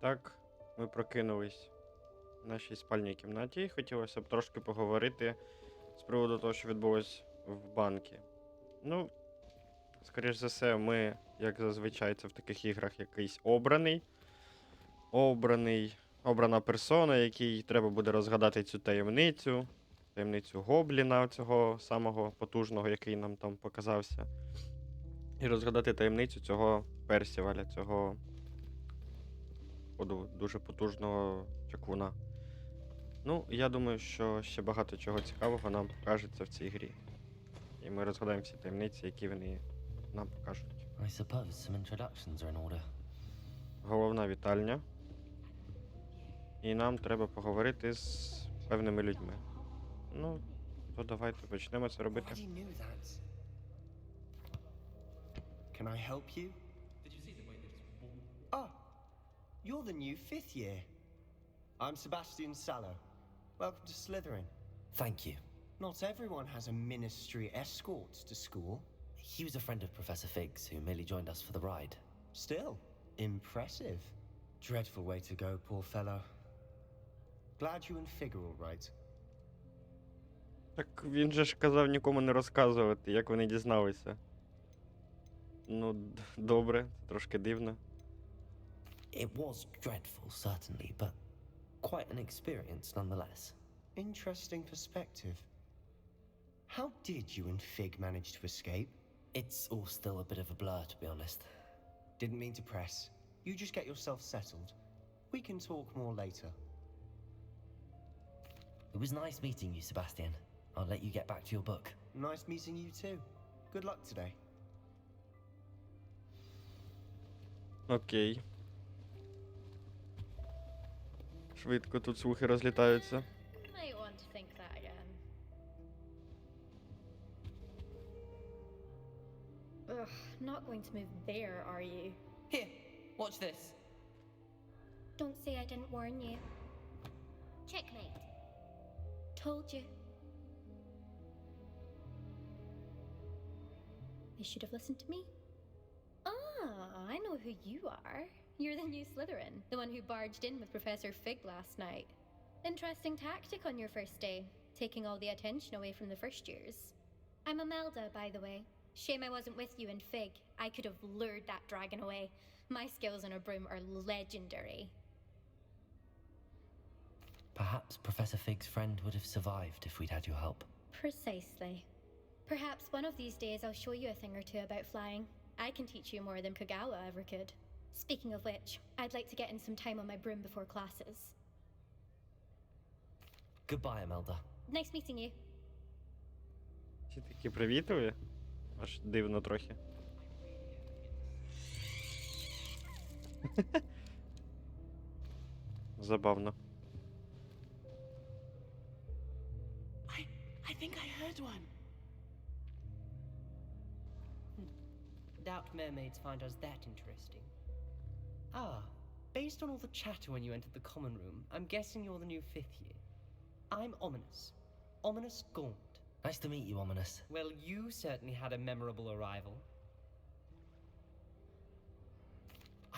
Так, ми прокинулись в нашій спальній кімнаті і хотілося б трошки поговорити з приводу того, що відбулось в банку. Ну, скоріш за все, ми, як зазвичай, це в таких іграх якийсь обрана персона, якій треба буде розгадати цю таємницю Гобліна, цього самого потужного, який нам там показався. І розгадати таємницю цього Персіваля, цього дуже потужного чаклуна. Ну, я думаю, що ще багато чого цікавого нам покажеться в цій грі. І ми розгадаємо всі таємниці, які вони нам покажуть. I suppose some introductions are in order. Головна вітальня. І нам треба поговорити з певними людьми. Ну, то давайте почнемо це робити. Already knew that. Can I help you? Did you see the way that it's warm? Oh, you're the new 5th year. I'm Sebastian Sallow. Welcome to Slytherin. Thank you. Not everyone has a ministry escort to school. He was a friend of Professor Figg's who merely joined us for the ride. Still, impressive. Dreadful way to go, poor fellow. Glad you and Fig are all right. Так він же ж казав нікому не розказувати, як вони дізналися. Ну, добре, це трошки дивно. It was dreadful, certainly, but quite an experience nonetheless. Interesting perspective. How did you and Fig manage to escape? It's all still a bit of a blur, to be honest. Didn't mean to press. You just get yourself settled. We can talk more later. It was nice meeting you, Sebastian. I'll let you get back to your book. Nice meeting you too. Good luck today. Окей. Швидко тут слухи розлітаються. Might want to think that again. Ugh, not going to move there, are you? Here, watch this. Don't say I didn't warn you. Checkmate. Told you. You should have listened to me. Ah, I know who you are. You're the new Slytherin, the one who barged in with Professor Fig last night. Interesting tactic on your first day, taking all the attention away from the first years. I'm Imelda, by the way. Shame I wasn't with you and Fig. I could have lured that dragon away. My skills on a broom are legendary. Perhaps Professor Figg's friend would have survived if we'd had your help. Precisely. Perhaps one of these days I'll show you a thing or two about flying. I can teach you more than Kogawa ever could. Speaking of which, I'd like to get in some time on my broom before classes. Goodbye, Imelda. Nice meeting you. Всі такі привітливі. Аж дивно трохи. Забавно. I think I heard one. Doubt mermaids find us that interesting. Ah, based on all the chatter when you entered the common room, I'm guessing you're the new 5th year. I'm Ominous. Ominous Gaunt. Nice to meet you, Ominous. Well, you certainly had a memorable arrival.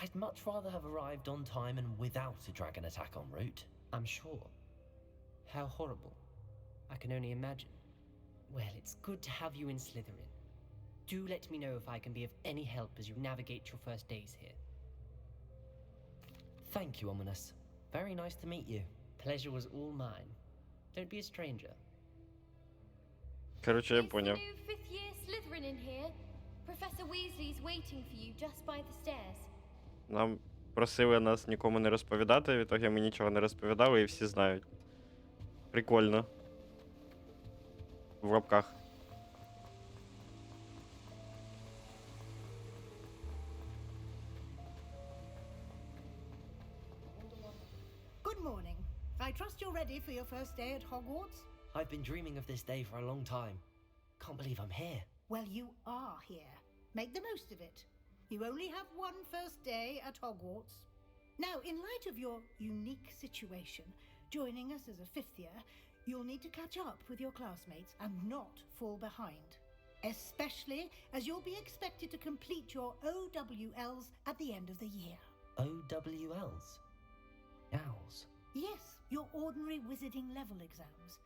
I'd much rather have arrived on time and without a dragon attack en route. I'm sure. How horrible. I can only imagine. Well, it's good to have you in Slytherin. Do let me know if I can be of any help as you navigate your first days here. Thank you, Ominous. Very nice to meet you. Pleasure was all mine. Don't be a stranger. Коротше, я Is the поняв. new 5th year Slytherin in here? Professor Weasley's waiting for you just by the stairs. Нам просили нас нікому не розповідати, відтоді ми нічого не розповідали і всі знають. Прикольно. В лапках. Good morning. I trust you're ready for your first day at Hogwarts? I've been dreaming of this day for a long time. Can't believe I'm here. Well, you are here. Make the most of it. You only have one first day at Hogwarts. Now, in light of your unique situation, joining us as a 5th year, you'll need to catch up with your classmates and not fall behind. Especially as you'll be expected to complete your OWLs at the end of the year. OWLs? Owls? Yes, your ordinary wizarding level exams.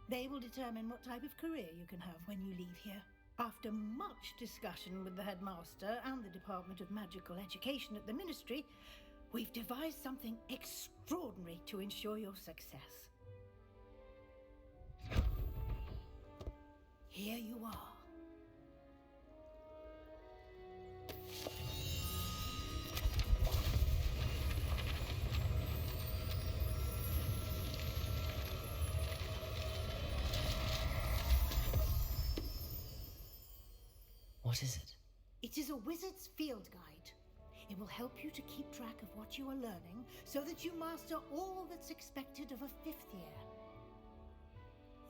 They will determine what type of career you can have when you leave here. After much discussion with the headmaster and the Department of Magical Education at the Ministry, we've devised something extraordinary to ensure your success. Here you are. What is it? It is a wizard's field guide. It will help you to keep track of what you are learning so that you master all that's expected of a 5th year.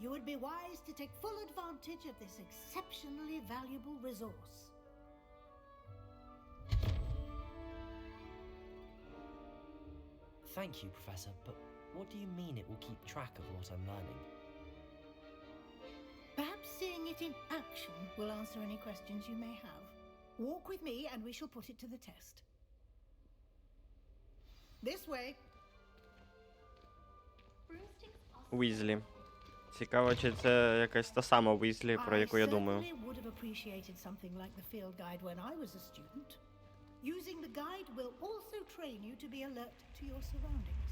You would be wise to take full advantage of this exceptionally valuable resource. Thank you, Professor, but what do you mean it will keep track of what I'm learning? Perhaps seeing it in action will answer any questions you may have. Walk with me and we shall put it to the test. This way. Уізлі. Цікаво, чи це якась та сама Уізлі, про яку я думаю. I certainly would have appreciated something like the field guide when I was a student. Using the guide will also train you to be alert to your surroundings.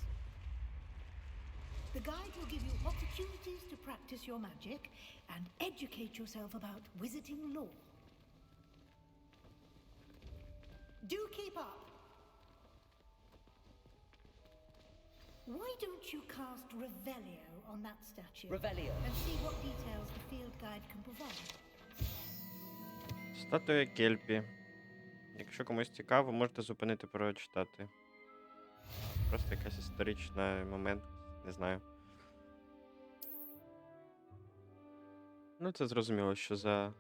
The guide will give you opportunities to practice your magic and educate yourself about wizarding lore. Do keep up. Why don't you cast Revelio on that statue? Revelio. And see what details the field guide can provide. Статуя Кельпі. Якщо комусь цікаво, можете зупинити прочитати. Просто якийсь історичний момент, не знаю. Ну, це зрозуміло, що за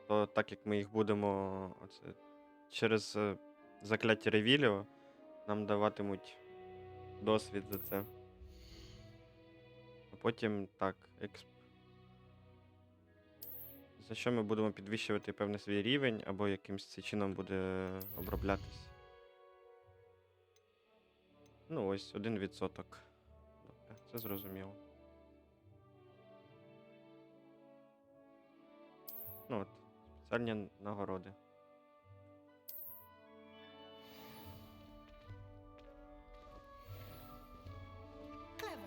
то, так як ми їх будемо через закляття Ревіліо, нам даватимуть досвід за це. А потім так, за що ми будемо підвищувати певний свій рівень, або якимось це чином буде оброблятись. Ну ось, 1%. Добре, це зрозуміло. Ну от, спеціальні нагороди.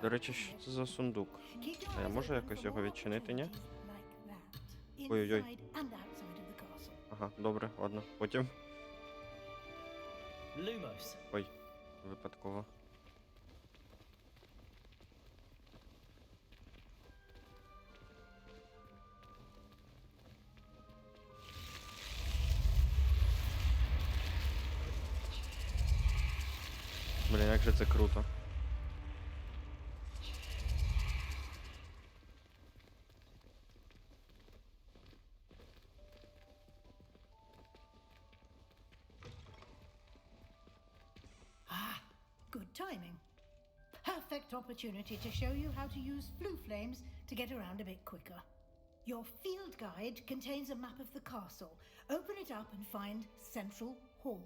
До речі, що це за сундук? А я можу якось його відчинити, ні? Ой-ой-ой. Ага, добре, ладно, потім. Lumos. Ой, випадково. Блін, як же це круто. Good timing. Perfect opportunity to show you how to use flue flames to get around a bit quicker. Your field guide contains a map of the castle. Open it up and find Central Hall.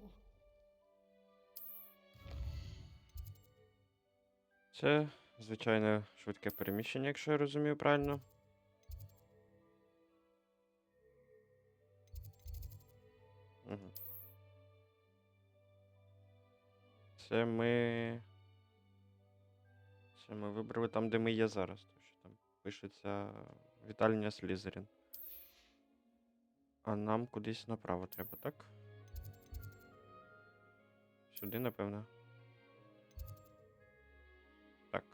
Це звичайне швидке переміщення, якщо я розумію правильно. Угу. Це ми вибрали там, де ми є зараз. Тому що там пишеться вітальня Слізерін. А нам кудись направо треба, так? Сюди, напевно. Так.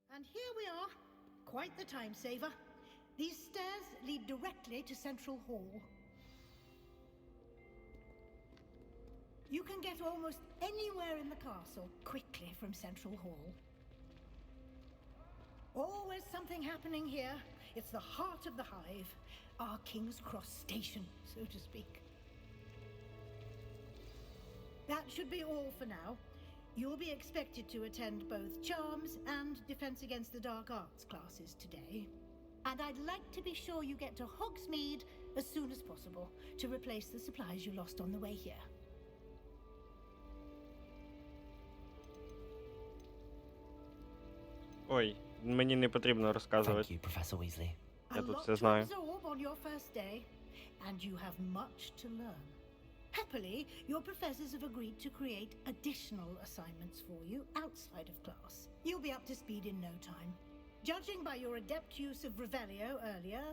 And here we are. Quite the time saver. These stairs lead directly to Central Hall. You can get almost anywhere in the castle quickly from Central Hall. Always something happening here. It's the heart of the hive, our King's Cross station, so to speak. That should be all for now. You'll be expected to attend both Charms and Defense Against the Dark Arts classes today. And I'd like to be sure you get to Hogsmeade as soon as possible to replace the supplies you lost on the way here. Ой, мені не потрібно Thank розказувати. you, Professor Weasley. A Я тут lot все to знаю. absorb on your first day, and you have much to learn. Happily, your professors have agreed to create additional assignments for you outside of class. You'll be up to speed in no time. Judging by your adept use of Revelio earlier,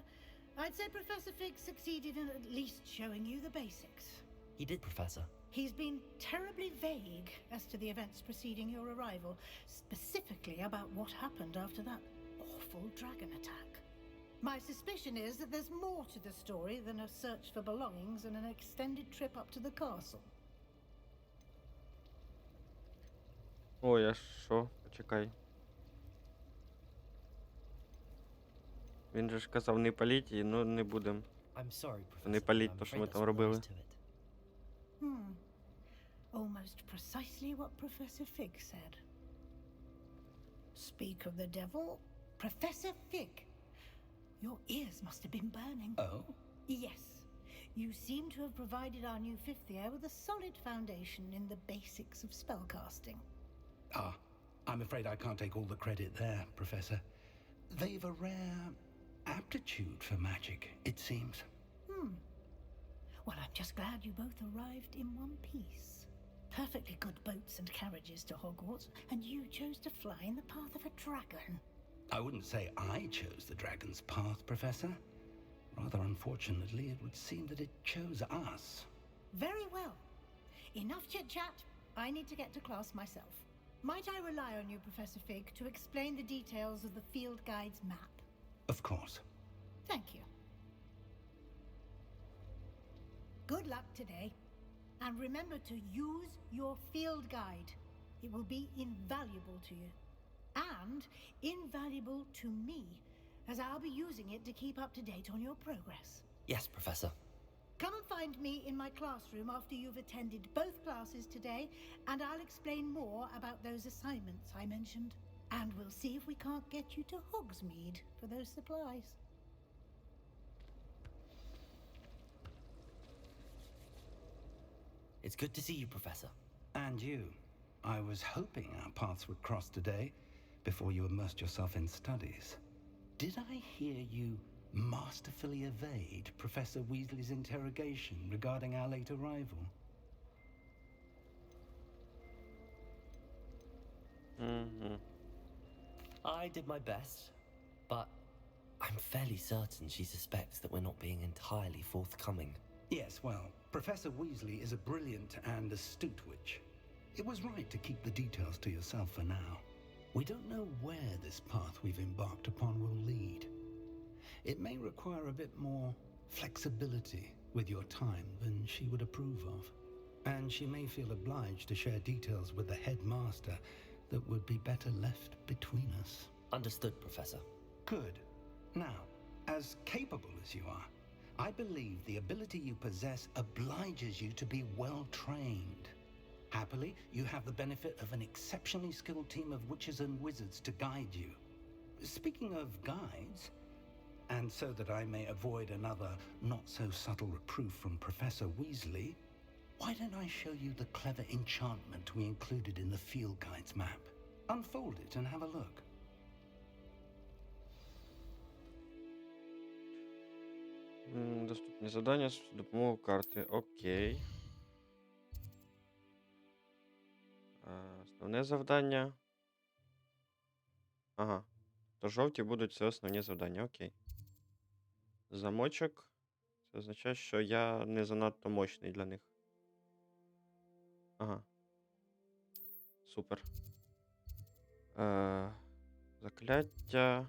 I'd say Professor Fig succeeded in at least showing you the basics. He did, Professor. He's been terribly vague as to the events preceding your arrival, specifically about what happened after that awful dragon attack. My suspicion is that there's more to the story than a search for belongings and an extended trip up to the castle. Ой, а що? Почекай. Він же ж казав не паліть, і, ну не будем. I'm sorry, Professor. Не паліть I'm то, що afraid ми that's там all there робили. is to it. Almost precisely what Professor Fig said. Speak of the devil, Professor Fig. Your ears must have been burning. Oh? Yes. You seem to have provided our new fifth year with a solid foundation in the basics of spellcasting. Ah, I'm afraid I can't take all the credit there, Professor. They've a rare aptitude for magic, it seems. Well, I'm just glad you both arrived in one piece. Perfectly good boats and carriages to Hogwarts, and you chose to fly in the path of a dragon. I wouldn't say I chose the dragon's path, Professor. Rather unfortunately, it would seem that it chose us. Very well. Enough chit-chat. I need to get to class myself. Might I rely on you, Professor Fig, to explain the details of the field guide's map? Of course. Thank you. Good luck today. And remember to use your field guide. It will be invaluable to you. And invaluable to me, as I'll be using it to keep up to date on your progress. Yes, Professor. Come and find me in my classroom after you've attended both classes today, and I'll explain more about those assignments I mentioned. And we'll see if we can't get you to Hogsmeade for those supplies. It's good to see you, Professor. And you. I was hoping our paths would cross today, before you immersed yourself in studies. Did I hear you masterfully evade Professor Weasley's interrogation regarding our late arrival? I did my best, but I'm fairly certain she suspects that we're not being entirely forthcoming. Yes, well, Professor Weasley is a brilliant and astute witch. It was right to keep the details to yourself for now. We don't know where this path we've embarked upon will lead. It may require a bit more flexibility with your time than she would approve of. And she may feel obliged to share details with the headmaster that would be better left between us. Understood, Professor. Good. Now, as capable as you are, I believe the ability you possess obliges you to be well trained. Happily, you have the benefit of an exceptionally skilled team of witches and wizards to guide you. Speaking of guides, and so that I may avoid another not-so-subtle reproof from Professor Weasley, why don't I show you the clever enchantment we included in the field guide's map? Unfold it and have a look. Доступні завдання з допомогою карти. Окей. Основне завдання. Ага. То жовті будуть це основні завдання. Окей. Замочок. Це означає, що я не занадто мощний для них. Ага. Супер. Закляття.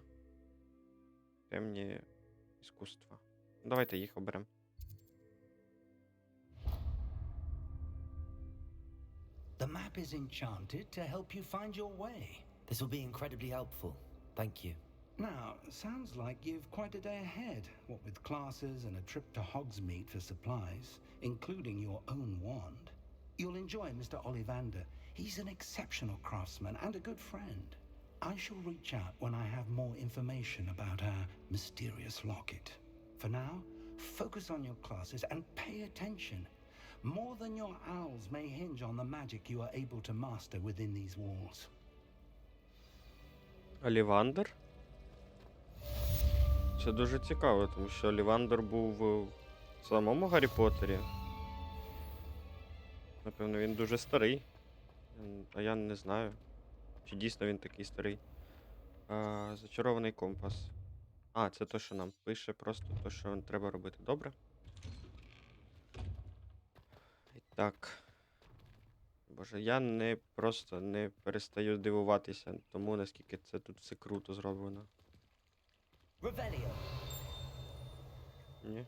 Темні іскусства. Давайте їх оберемо. The map is enchanted to help you find your way. This will be incredibly helpful. Thank you. Now, sounds like you've quite a day ahead, what with classes and a trip to Hogsmeade for supplies, including your own wand. You'll enjoy Mr. Ollivander. He's an exceptional craftsman and a good friend. I shall reach out when I have more information about our mysterious locket. For now, Focus on your classes and pay attention. More than your owls may hinge on the magic you are able to master within these walls. Олівандр? Це дуже цікаво, тому що Олівандр був в самому Гаррі Поттері. Напевно, він дуже старий. А я не знаю, чи дійсно він такий старий. Зачарований компас. Це те, що нам пише, просто те, що треба робити. Добре. І так. Боже, я просто не перестаю дивуватися тому, наскільки це тут все круто зроблено. Revelio. Ні.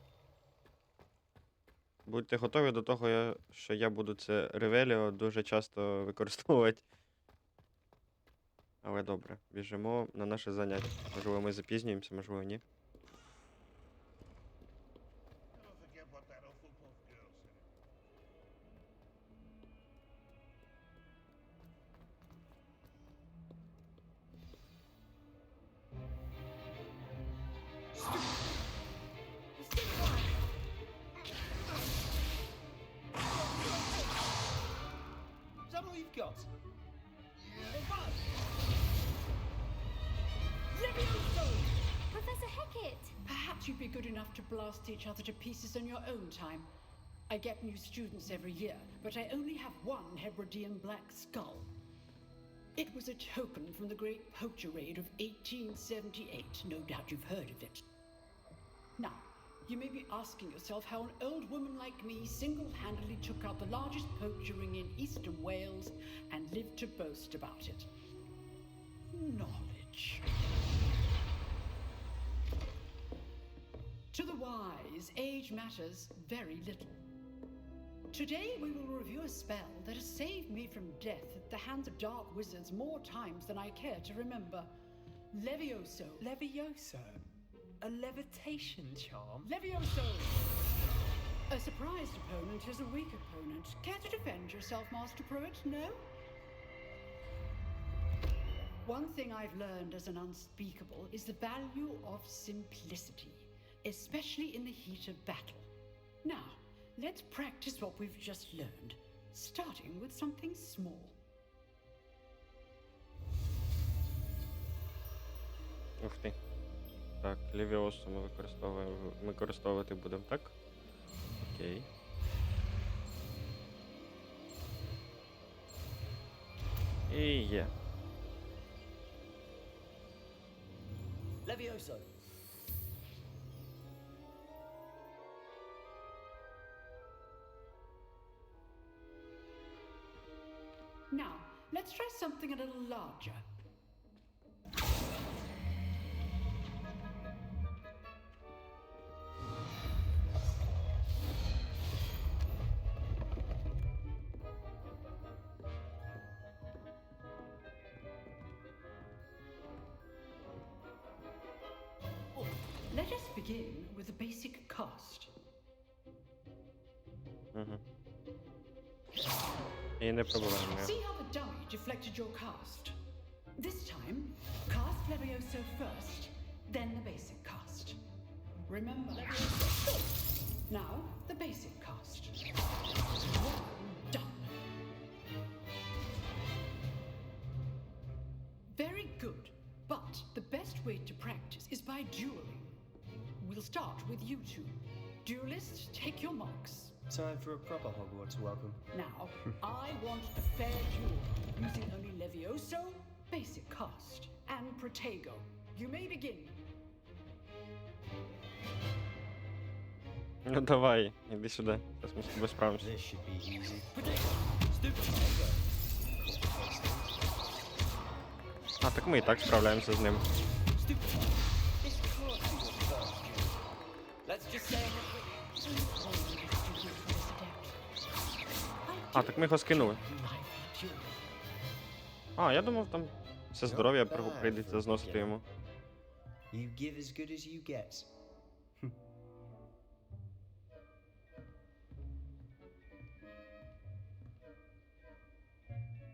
Будьте готові до того, що я буду це ревеліо дуже часто використовувати. Але добре, біжимо на наше заняття. Можливо, ми запізнюємося, можливо, ні. Is that all you've got? Professor Hecat! Perhaps you'd be good enough to blast each other to pieces on your own time. I get new students every year, but I only have one Hebridean black skull. It was a token from the Great Poacher Raid of 1878. No doubt you've heard of it. Now, you may be asking yourself how an old woman like me single-handedly took out the largest poacher ring in eastern Wales and lived to boast about it. Knowledge. To the wise, age matters very little. Today we will review a spell that has saved me from death at the hands of dark wizards more times than I care to remember. Levioso. Levioso? A levitation charm? Levioso! A surprised opponent is a weak opponent. Care to defend yourself, Master Pruitt? No? One thing I've learned as an unspeakable is the value of simplicity, especially in the heat of battle. Now, let's practice what we've just learned, starting with something small. Ух ти. Так, левіосу ми використовувати будемо, так? Окей. І є. Levioso. Now, let's try something a little larger. Let us begin with the basic cast. Угу. І не пробуваємо. See how the dummy deflected your cast? This time, cast Levioso first, then the basic cast. Remember, now the basic cast. Well done. Very good, but the best way to practice is by dueling. We'll start with you two. Duelists, take your marks. Time for a proper Hogwarts welcome. Now, I want a fair duel, using only Levioso, basic cast, and Protego. You may begin. Ну давай, іди сюди. Зараз ми з тобою справимося. This should be easy. Так ми і так справляємося з ним. Let's just say Так ми його скинули. Я думав, там все здоров'я прийдеться зносити йому. You give as good as you get.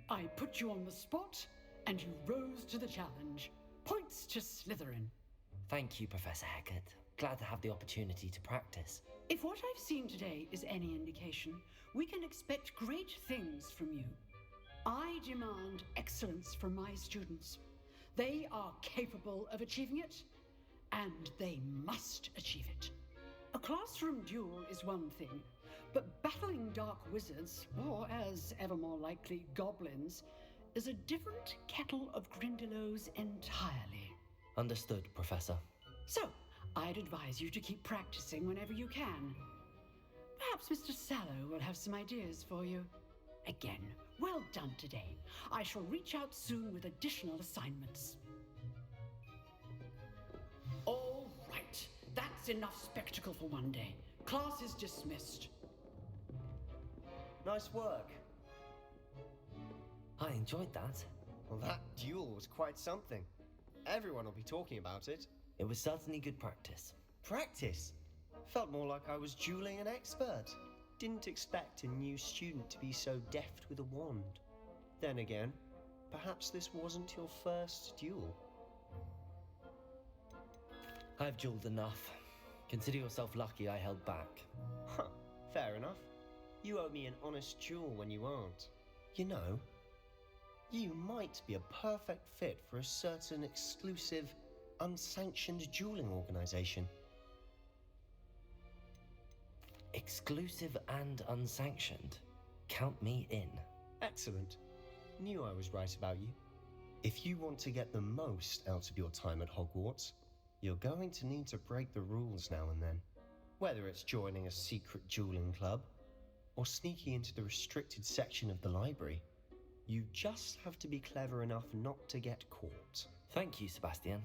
I put you on the spot, and you rose to the challenge. Points to Slytherin. Thank you, Professor Hecat. Glad to have the opportunity to practice. If what I've seen today is any indication, we can expect great things from you. I demand excellence from my students. They are capable of achieving it, and they must achieve it. A classroom duel is one thing, but battling dark wizards, or as ever more likely, goblins, is a different kettle of grindylows entirely. Understood, Professor. So, I'd advise you to keep practicing whenever you can. Perhaps Mr. Sallow will have some ideas for you. Again, well done today. I shall reach out soon with additional assignments. All right, that's enough spectacle for one day. Class is dismissed. Nice work. I enjoyed that. Well, that duel was quite something. Everyone will be talking about it. It was certainly good practice. Practice? Felt more like I was dueling an expert. Didn't expect a new student to be so deft with a wand. Then again, perhaps this wasn't your first duel. I've dueled enough. Consider yourself lucky I held back. Huh, fair enough. You owe me an honest duel when you aren't. You know, you might be a perfect fit for a certain exclusive, unsanctioned dueling organization. Exclusive and unsanctioned. Count me in. Excellent. Knew I was right about you. If you want to get the most out of your time at Hogwarts, you're going to need to break the rules now and then. Whether it's joining a secret dueling club, or sneaking into the restricted section of the library, you just have to be clever enough not to get caught. Thank you, Sebastian.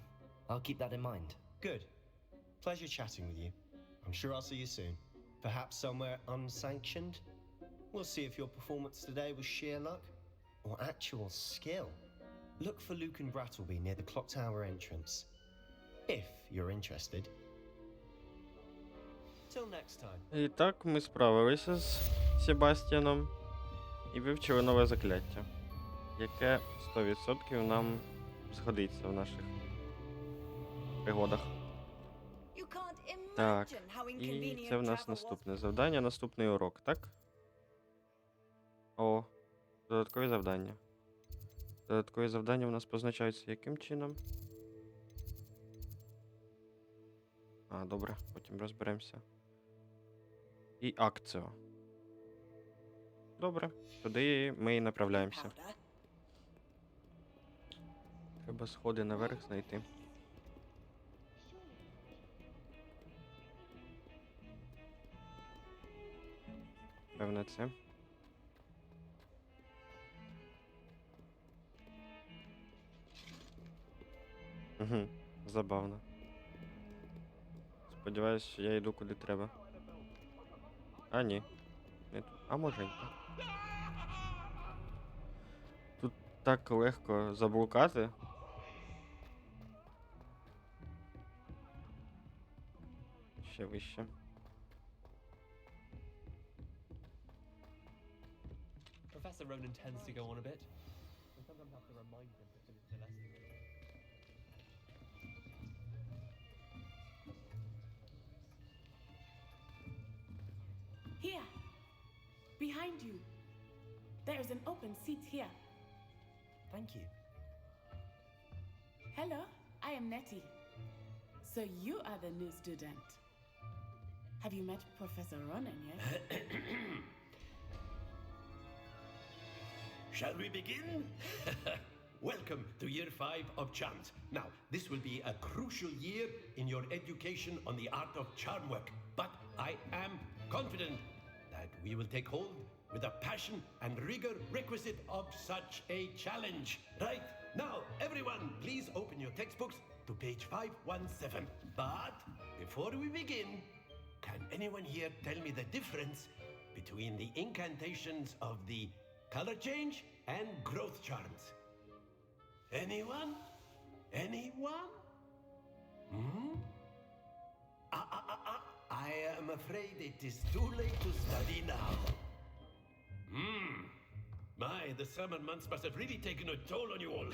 I'll keep that in mind. Good. Pleasure chatting with you. I'm sure I'll see you soon. Perhaps somewhere unsanctioned? We'll see if your performance today was sheer luck or actual skill. Look for Luke and Brattleby near the clock tower entrance. If you're interested. Till next time. І так, ми справилися з Себастьяном і вивчили нове закляття, яке 100% нам згодиться в наших пригодах. Так, і це в нас наступне завдання, наступний урок, так? О, додаткові завдання. Додаткові завдання у нас позначаються яким чином? А, добре, потім розберемося. І акціо. Добре, туди ми і направляємося. Треба сходи наверх знайти. Певне це. Угу, забавно. Сподіваюсь, що я йду куди треба. А, ні. Не тут. А може й так. Тут так легко заблукати. Ще вище. Professor Ronan tends to go on a bit. I sometimes have to remind him to finish the lesson. Here, behind you. There is an open seat here. Thank you. Hello, I am Nettie. So you are the new student. Have you met Professor Ronan yet? Shall we begin? Welcome to year 5 of charms. Now, this will be a crucial year in your education on the art of charm work, but I am confident that we will take hold with the passion and rigor requisite of such a challenge. Right, now, everyone, please open your textbooks to page 517. But before we begin, can anyone here tell me the difference between the incantations of the color change and growth charms? Anyone? Anyone? Hmm? I am afraid it is too late to study now. My, the summer months must have really taken a toll on you all.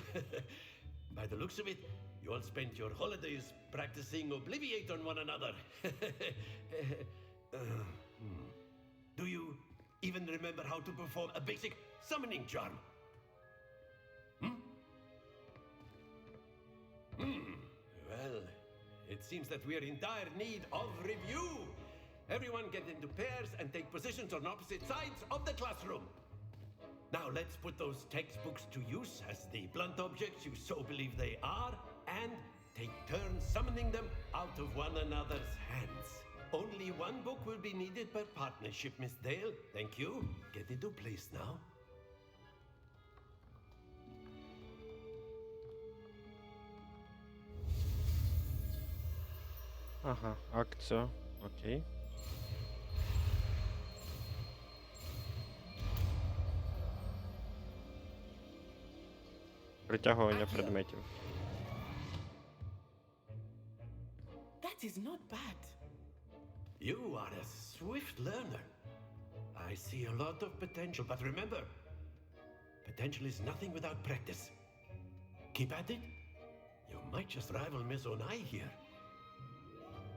By the looks of it, You all spent your holidays practicing Obliviate on one another. Do you even remember how to perform a basic summoning charm? Well, it seems that we are in dire need of review. Everyone get into pairs and take positions on opposite sides of the classroom. Now let's put those textbooks to use as the blunt objects you so believe they are, and take turns summoning them out of one another's hands. Only one book will be needed per partnership, Miss Dale. Thank you. Get into place now. Ага, акція. Окей. Притягування предметів. That is not bad. You are a swift learner. I see a lot of potential, but remember, potential is nothing without practice. Keep at it. You might just rival Miss Onai here.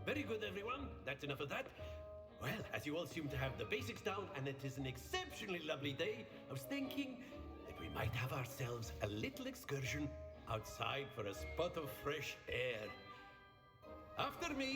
Very good, everyone. That's enough of that. Well, as you all seem to have the basics down, and it is an exceptionally lovely day, I was thinking that we might have ourselves a little excursion outside for a spot of fresh air. After me.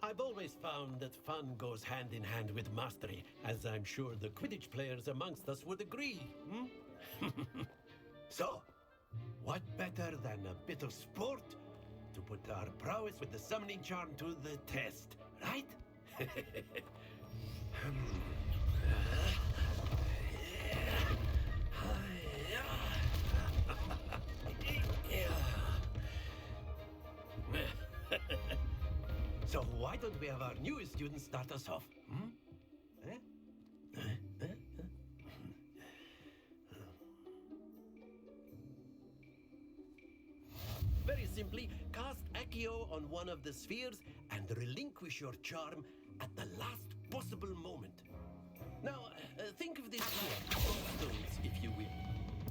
I've always found that fun goes hand in hand with mastery, as I'm sure the Quidditch players amongst us would agree. So, what better than a bit of sport to put our prowess with the summoning charm to the test, right? So why don't we have our newest student start us off? Very simply, cast Accio on one of the spheres and relinquish your charm at the last possible moment. Now, think of this here, stones, if you will.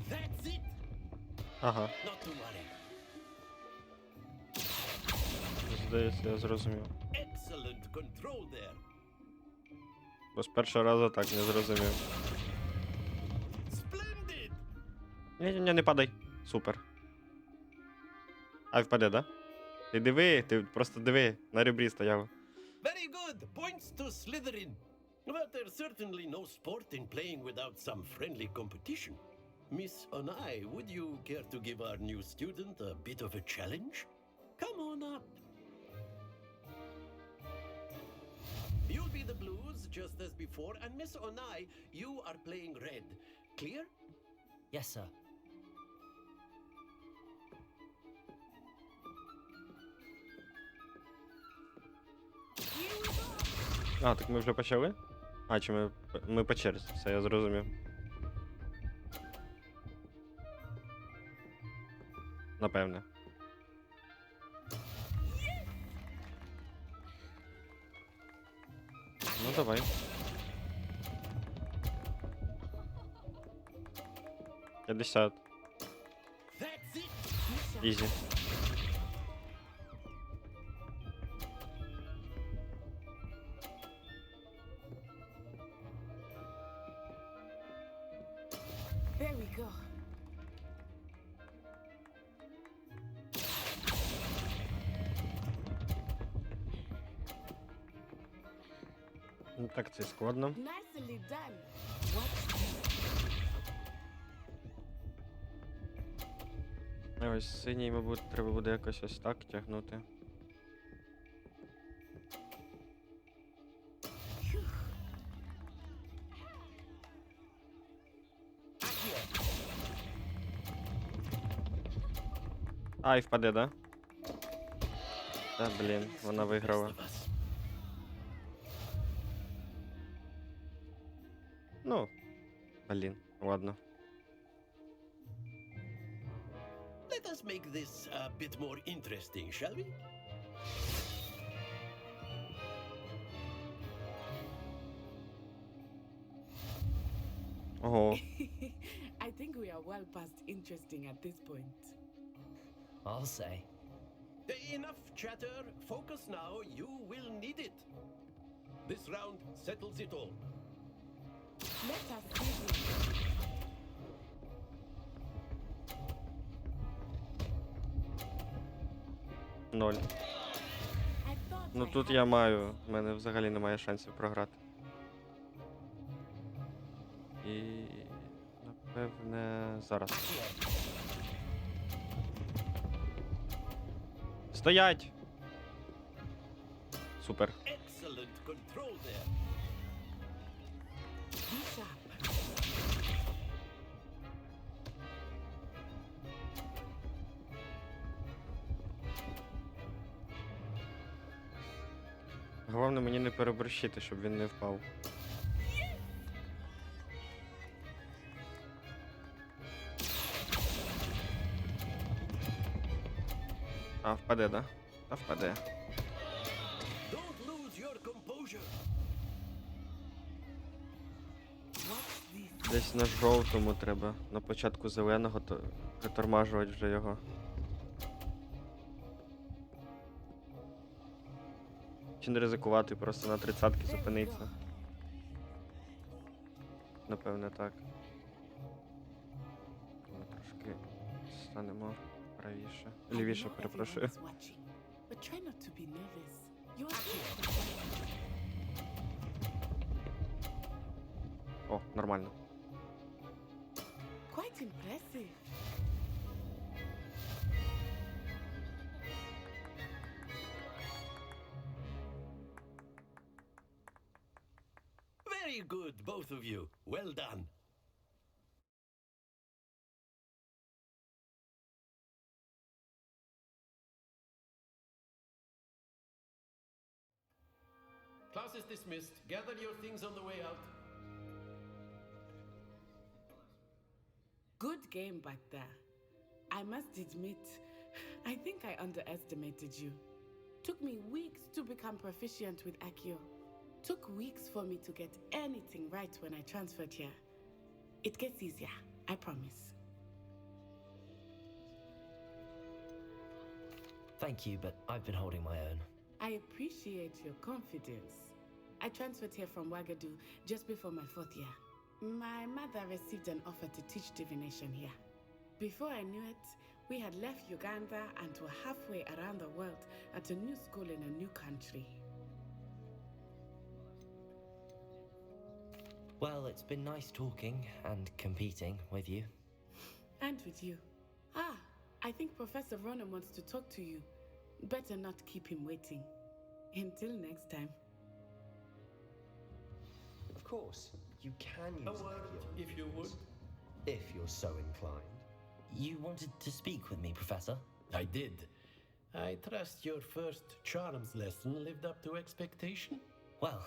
That's it! Ага, Not to worry. здається, я зрозумів. Excellent control there. Бо з першого разу так не зрозумів. Splendid! Ні, не падай. Супер. А впаде, да? Ти диви, ти просто диви, на ребрі стояв. Very good. Points to Slytherin. But there's certainly no sport in playing without some friendly competition. Miss Onai, would you care to give our new student a bit of a challenge? Come on up. You'll be the blues just as before, and Miss Onai, you are playing red. Clear? Yes, sir. А, так ми вже почали? А, чи ми по черзі, все, я зрозумів. Напевне. Ну, давай. 50. That's it. Ізі. There we go. Ну, так це складно. Nicely done. What's А ось синій, мабуть, треба буде якось ось так тягнути. Ай, впаде, да? Та, блін, вона виграла. Ну, блін, ладно. let us make this a bit more interesting, shall we? Ого. I think we are well past interesting at this point. I'll say. Enough chatter. Focus now. You will need it. This round settles it all. Let us see. 0. Ну тут я маю, в мене взагалі немає шансів програти. І напевне зараз. Стоять! Супер. Excellent control there. Be sharp. Головне мені не переборщити, щоб він не впав. А, впаде, да? Та впаде. Don't lose your composure. Десь на жовтому треба. На початку зеленого то притормажувати вже його. Чи не ризикувати, просто на 30-ки зупиниться. Напевне так. Ми трошки станемо правіше. Лівіше, перепрошую. But try not to be nervous. You are О, нормально. quite impressive. Very good, both of you. Well done. Class is dismissed. Gather your things on the way out. Good game back there. I must admit, I think I underestimated you. Took me weeks to become proficient with Accio. Took weeks for me to get anything right when I transferred here. It gets easier, I promise. Thank you, but I've been holding my own. I appreciate your confidence. I transferred here from Wagadu just before my 4th year. My mother received an offer to teach divination here. Before I knew it, we had left Uganda and were halfway around the world at a new school in a new country. Well, it's been nice talking and competing with you. And with you. Ah, I think Professor Ronan wants to talk to you. Better not keep him waiting. Until next time. Of course, you can use A word, Accio if you would. if you're so inclined. You wanted to speak with me, Professor? I did. I trust your first charms lesson lived up to expectation. Well,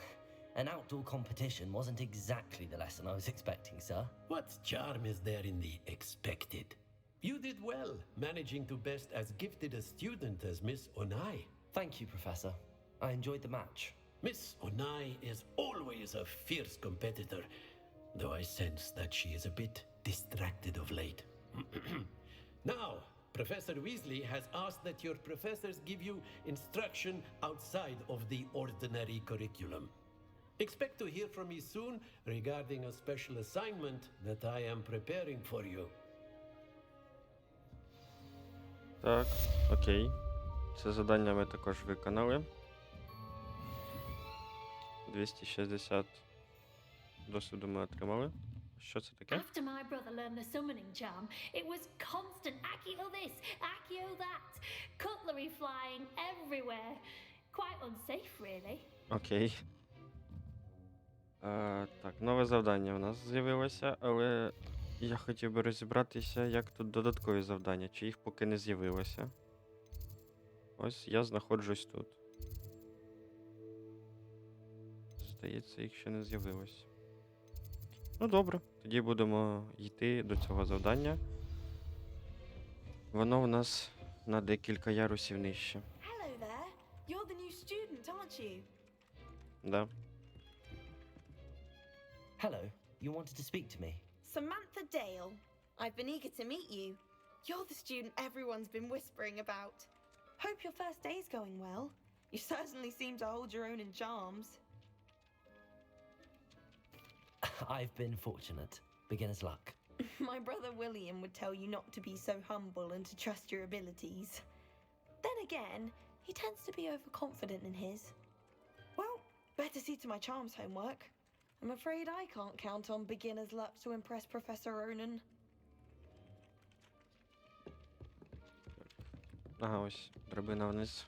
an outdoor competition wasn't exactly the lesson I was expecting, sir. What charm is there in the expected? You did well, managing to best as gifted a student as Miss Onai. Thank you, Professor. I enjoyed the match. Miss Onai is always a fierce competitor, though I sense that she is a bit distracted of late. Now, Professor Weasley has asked that your professors give you instruction outside of the ordinary curriculum. Expect to hear from me soon regarding a special assignment that I am preparing for you. Так, окей. Це завдання ми також виконали. 260 досвіду ми отримали. Що це таке? After my brother learned the summoning charm, it was constant Accio this, Accio that, cutlery flying everywhere. Quite unsafe, really. Окей. Так, нове завдання у нас з'явилося, але я хотів би розібратися, як тут додаткові завдання, чи їх поки не з'явилося. Ось я знаходжусь тут. Здається, їх ще не з'явилось. Ну добре, тоді будемо йти до цього завдання. Воно в нас на декілька ярусів нижче. Hello there. You're the new student, aren't you? Да. Hello, you wanted to speak to me? Samantha Dale. I've been eager to meet you. You're the student everyone's been whispering about. Hope your first day's going well. You certainly seem to hold your own in charms. I've been fortunate. Beginner's luck. My brother William would tell you not to be so humble and to trust your abilities. Then again, he tends to be overconfident in his. Well, better see to my charms homework. I'm afraid I can't count on beginner's luck to impress Professor Ronan. Ага, ось драбина вниз.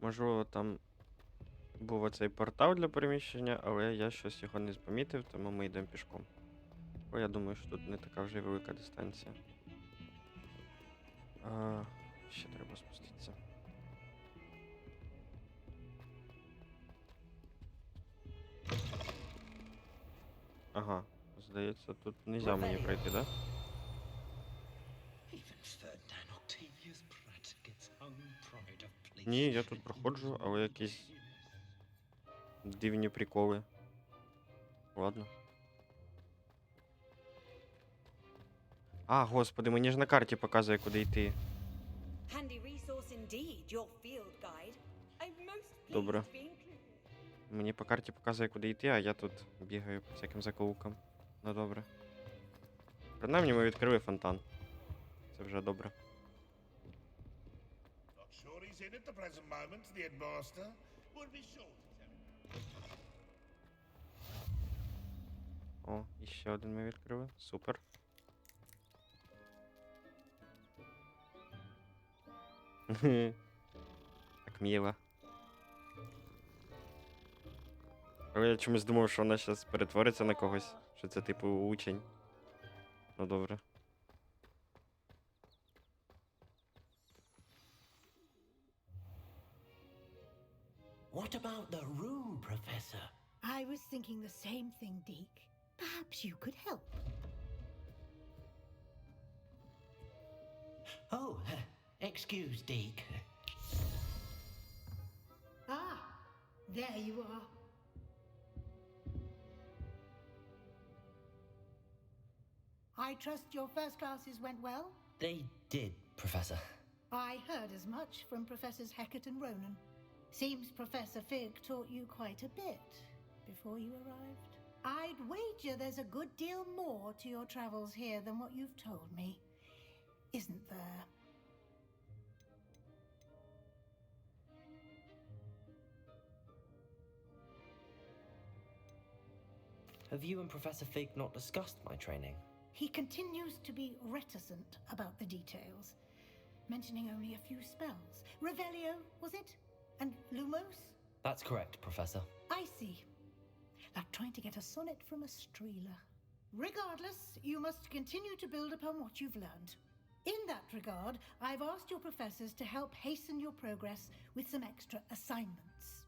Можливо, там був оцей портал для переміщення, але я щось його не помітив, тому ми йдемо пішком. Бо я думаю, що тут не така вже й велика дистанція. Ще треба спуститися. Ага, здається, тут нельзя мені пройти, да? Ні, я тут проходжу, але якісь дивні приколи. Ладно. А, господи, мені ж на карті показує, куди йти. Handy resource indeed, your field guide. I'm most pleased Добре. to be included. Мені по карті показує, куди йти, а я тут бігаю по всяким закоулкам. Ну добре. Принаймні ми відкрили фонтан. Це вже добре. О, і ще один ми відкрили. Супер. Так мило. Але я чомусь думав, що вона зараз перетвориться на когось. Що це типу учень. Ну добре. What about the room, Professor? I was thinking the same thing, Deke. Perhaps you could help. Oh, excuse, Deke. Ah, there you are. I trust your first classes went well? They did, Professor. I heard as much from Professors Hecat and Ronan. Seems Professor Fig taught you quite a bit before you arrived. I'd wager there's a good deal more to your travels here than what you've told me, isn't there? Have you and Professor Fig not discussed my training? He continues to be reticent about the details, mentioning only a few spells. Revelio, was it? And Lumos? That's correct, Professor. I see. Like trying to get a sonnet from a streeler. Regardless, you must continue to build upon what you've learned. In that regard, I've asked your professors to help hasten your progress with some extra assignments.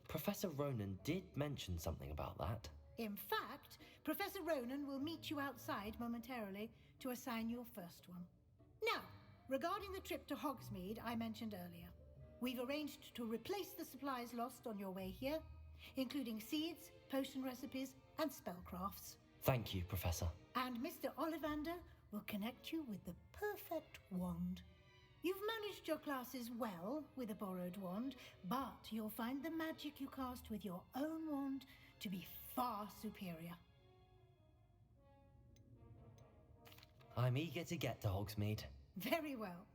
Professor Ronan did mention something about that. In fact, Professor Ronan will meet you outside momentarily to assign your first one. Now, regarding the trip to Hogsmeade I mentioned earlier, we've arranged to replace the supplies lost on your way here, including seeds, potion recipes, and spellcrafts. Thank you, Professor. And Mr. Ollivander will connect you with the perfect wand. You've managed your classes well with a borrowed wand, but you'll find the magic you cast with your own wand to be far superior. I'm eager to get to Hogsmeade. Very well.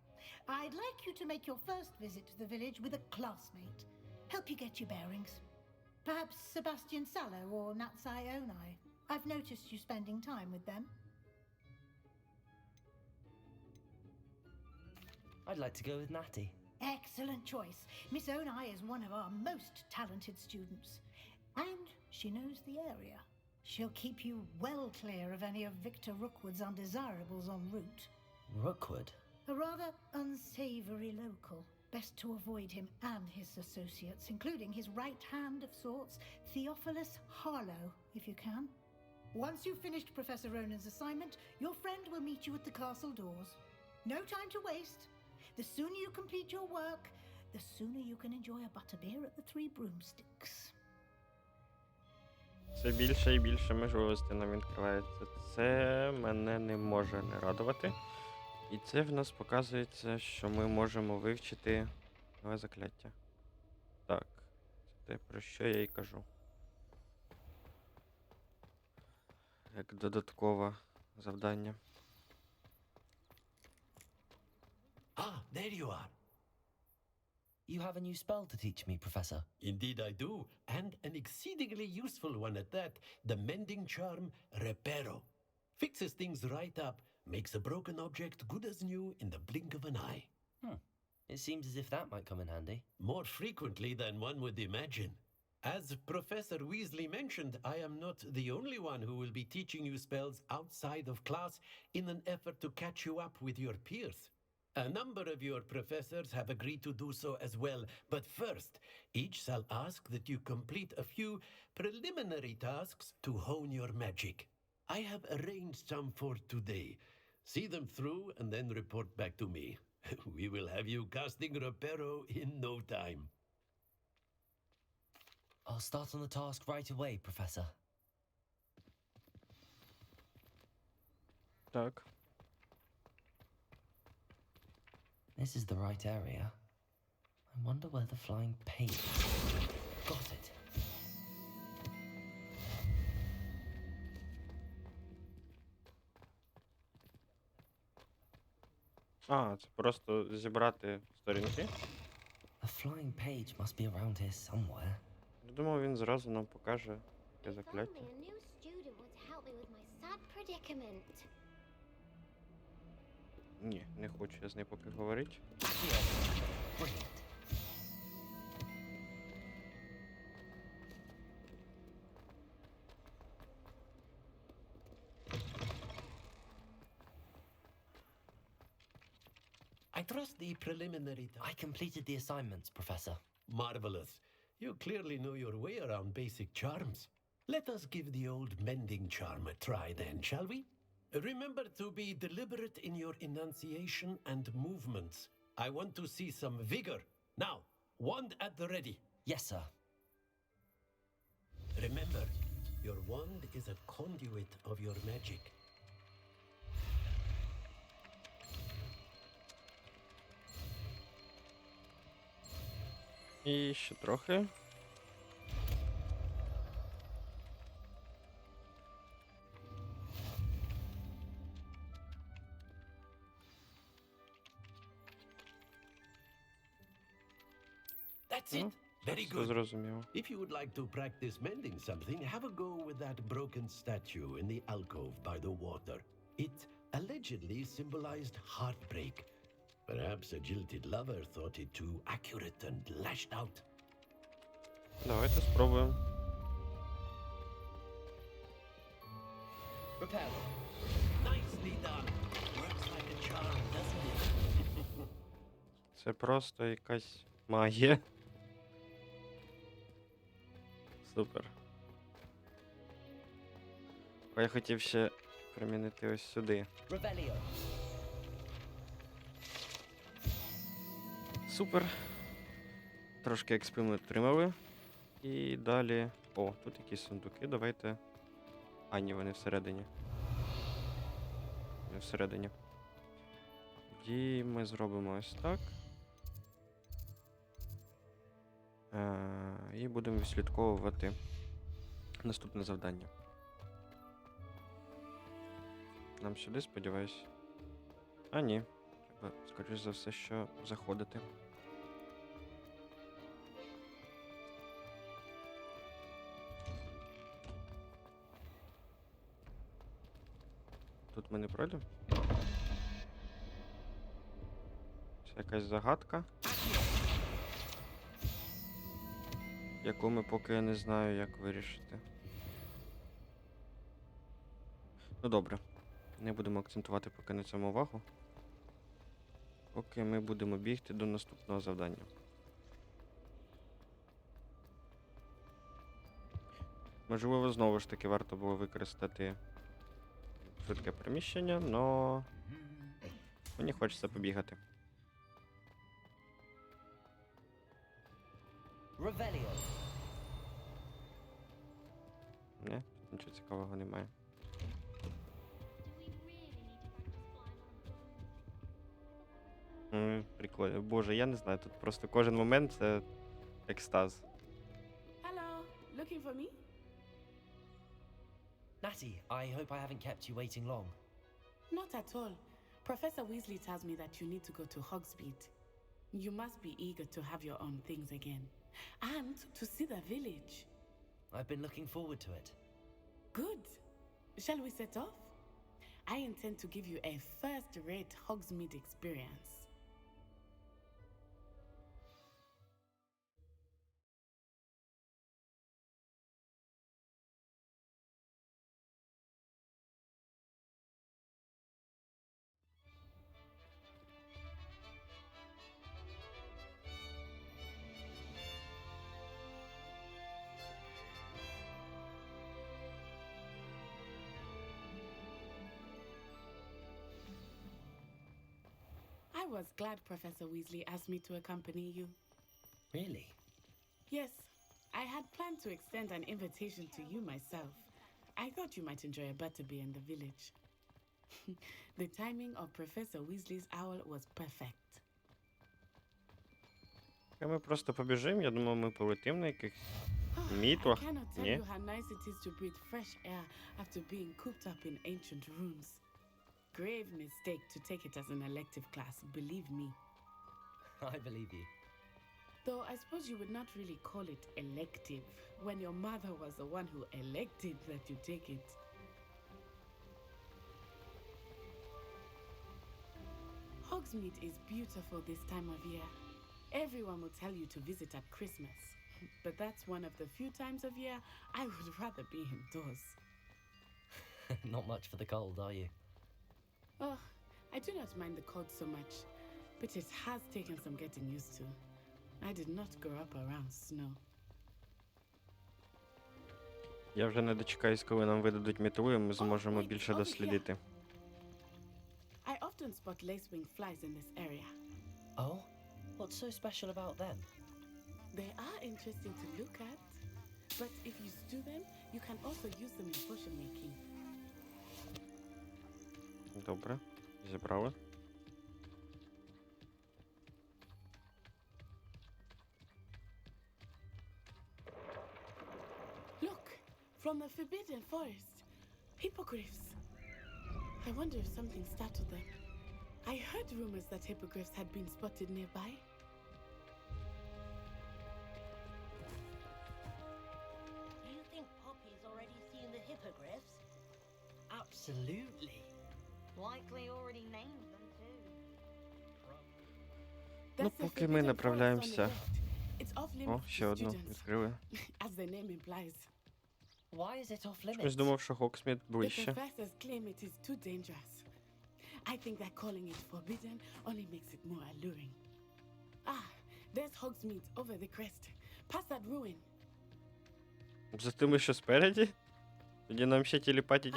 I'd like you to make your first visit to the village with a classmate. Help you get your bearings. Perhaps Sebastian Sallow or Natsai Onai. I've noticed you spending time with them. I'd like to go with Natty. Excellent choice. Miss Onai is one of our most talented students. And she knows the area. She'll keep you well clear of any of Victor Rookwood's undesirables en route. Rookwood? A rather unsavory local. Best to avoid him and his associates, including his right hand of sorts, Theophilus Harlow, if you can. Once you've finished Professor Ronan's assignment, your friend will meet you at the castle doors. No time to waste. The sooner you complete your work, the sooner you can enjoy a butterbeer at the Three Broomsticks. Все більше і більше можливостей нам відкривається. Це мене не може не радувати. І це в нас показується, що ми можемо вивчити нове закляття. Так, це те, про що я і кажу. Як додаткове завдання. Ah, there you are. You have a new spell to teach me, Professor. Indeed I do, and an exceedingly useful one at that, the mending charm Reparo. Fixes things right up, makes a broken object good as new in the blink of an eye. It seems as if that might come in handy. More frequently than one would imagine. As Professor Weasley mentioned, I am not the only one who will be teaching you spells outside of class in an effort to catch you up with your peers. A number of your professors have agreed to do so as well, but first, each shall ask that you complete a few preliminary tasks to hone your magic. I have arranged some for today. See them through and then report back to me. We will have you casting Reparo in no time. I'll start on the task right away, Professor. Так. This is the right area. I wonder where the flying page is. Got it. А, це просто зібрати сторінки. A flying page must be around here somewhere. Я думав, він зразу нам покаже яке If закляття. only a new student would help me with my sad predicament. Ні, не хочу я з нею поки говорити. Brilliant. I trust the preliminary I completed the assignments, Professor. Marvelous. You clearly know your way around basic charms. Let us give the old mending charm a try then, shall we? Remember to be deliberate in your enunciation and movements. I want to see some vigor. Now, wand at the ready. Yes, sir. Remember, your wand is a conduit of your magic. І ще трохи. That's it. Very Все good. зрозуміло. If you would like to practice mending something, have a go with that broken statue in the alcove by the water. It allegedly symbolized heartbreak. Perhaps a jilted lover thought it too accurate and lashed out. Давайте спробуємо. Repair. Nicely done. Works like a charm, doesn't it? Це просто якась магія. Супер. А я хотів ще примінити ось сюди. Revelio. Супер. Трошки експи ми отримали. І далі... О, тут якісь сундуки, давайте... А, ні, вони всередині. Не всередині. Тоді ми зробимо ось так. І будемо відслідковувати наступне завдання. Нам сюди, сподіваюсь. А, ні. Треба, скоріш за все, що заходити. Тут ми не пройдемо. Це якась загадка, яку ми поки не знаю, як вирішити. Ну добре. Не будемо акцентувати поки на цьому увагу. Поки ми будемо бігти до наступного завдання. Можливо, знову ж таки варто було використати швидке переміщення, но мені хочеться побігати. Revelio. Не, нічого цікавого немає. Прикольно. Боже, я не знаю, тут просто кожен момент це екстаз. Hello, looking for me? Natty, I hope I haven't kept you waiting long. Not at all. Professor Weasley tells me that you need to go to Hogsmeade. You must be eager to have your own things again. And to see the village. I've been looking forward to it. Good. Shall we set off? I intend to give you a first-rate Hogsmeade experience. I was glad Professor Weasley asked me to accompany you. Really? Yes, I had planned to extend an invitation to you myself. I thought you might enjoy a butterbeer in the village. The timing of Professor Weasley's owl was perfect. Ми просто побіжимо, я думаю, ми полетим на якихось I мітлах. cannot tell Ні? you how nice it is to breathe fresh air after being cooped up in ancient rooms. Grave mistake to take it as an elective class, believe me. I believe you. Though I suppose you would not really call it elective when your mother was the one who elected that you take it. Hogsmeade is beautiful this time of year. Everyone will tell you to visit at Christmas, but that's one of the few times of year I would rather be indoors. Not much for the cold, are you? Oh, I do not mind the cold so much, but it has taken some getting used to. I did not grow up around snow. Я вже не дочекаюсь, коли нам видадуть мітлу, і ми зможемо більше дослідити. I often spot lacewing flies in this area. Oh? What's so special about them? They are interesting to look at, but if you stew them, you can also use them in potion making. Добре, зібрали. Look, from the Forbidden Forest, hippogriffs. I wonder if something startled them. I heard rumors that hippogriffs had been spotted nearby. Do you think Poppy's already seen the hippogriffs? Absolutely. Likely already named them too. Ну, поки ми направляємося. О, ще одну відкрили. As the name implies. Why is it off Щось limits? думав, що Hogsmeade The ближче. professors claim it is too dangerous. I think that calling it forbidden only makes it more alluring. Ah, there's Hogsmeade over the crest. Past that ruin. За тими, що спереді? Тоді нам ще I would телепаті.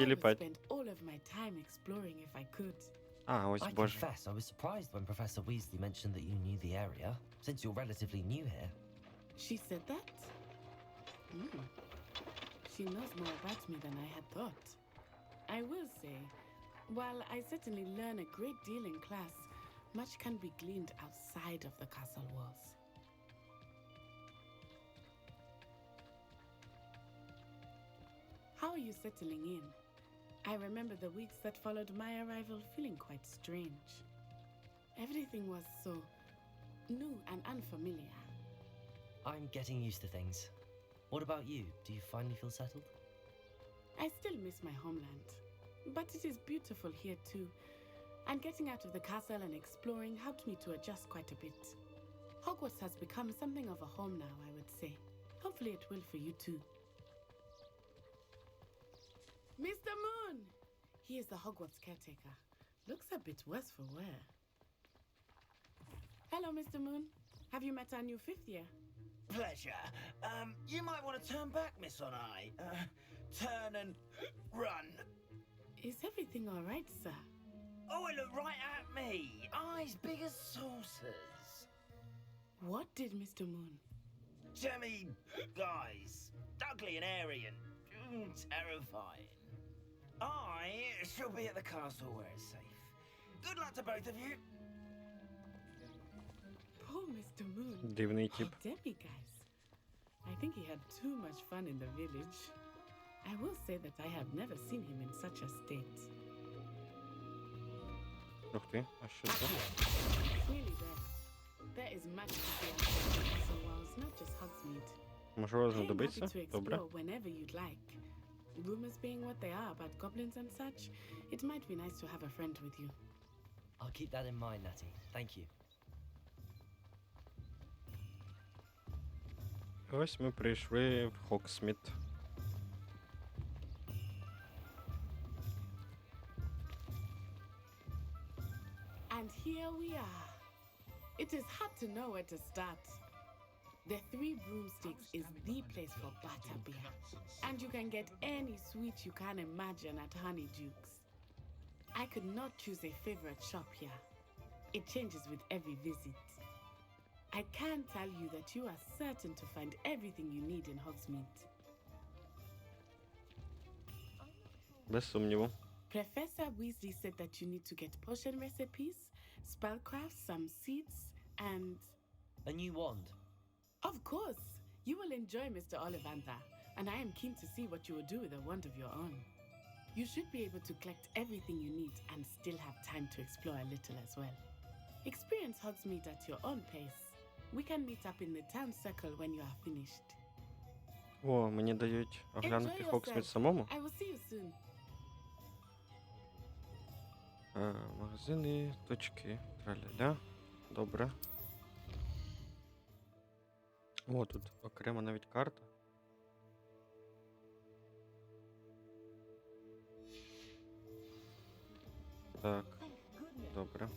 spend all of my time exploring if I could. А, ось, I боже. confess I was surprised when Professor Weasley mentioned that you knew the area, since you're relatively new here. She said that? She knows more about me than I had thought. I will say, while I certainly learn a great deal in class, much can be gleaned outside of the castle walls. How are you settling in? I remember the weeks that followed my arrival feeling quite strange. Everything was so new and unfamiliar. I'm getting used to things. What about you? Do you finally feel settled? I still miss my homeland, but it is beautiful here too. And getting out of the castle and exploring helped me to adjust quite a bit. Hogwarts has become something of a home now, I would say. Hopefully it will for you too. Mr. Moon! He is the Hogwarts caretaker. Looks a bit worse for wear. Hello, Mr. Moon. Have you met our new fifth year? Pleasure. You might want to turn back, Miss On-Eye. Turn and run. Is everything all right, sir? Oh, it looked right at me. Eyes big as saucers. What did Mr. Moon? Jemmy guys. Ugly and airy and terrifying. I shall be at the castle where it's safe. Good luck to both of you. Poor Mr. Moon. Дивний тип. Oh, Debbie, guys. I think he had too much fun in the village. I will say that I have never seen him in such a state. Ух ти, а що це? It's nearly there. There is much to see on so while it's not just Hogsmeade. Можливо, I am happy знадобиться? to Добре. explore whenever you'd like. Rumors being what they are about goblins and such, it might be nice to have a friend with you. I'll keep that in mind, Natty. Thank you. Ось ми прийшли в Хогсмід. And here we are. It is hard to know where to start. The Three Broomsticks is the place for butterbeer. And you can get any sweet you can imagine at Honeyduke's. I could not choose a favorite shop here. It changes with every visit. I can tell you that you are certain to find everything you need in Hogsmeade. Без сумніву. Professor Weasley said that you need to get potion recipes, spellcrafts, some seeds, and... A new wand. Of course! You will enjoy Mr. Ollivander, and I am keen to see what you will do with a wand of your own. You should be able to collect everything you need and still have time to explore a little as well. Experience Hogsmeade at your own pace. We can meet up in the town circle when you are finished. О, мені дають Enjoy оглянути Хогсмід yourself. самому. I will see you soon. Магазини, точки, траля-ля. Добре. О, тут окрема навіть карта. Так, добре.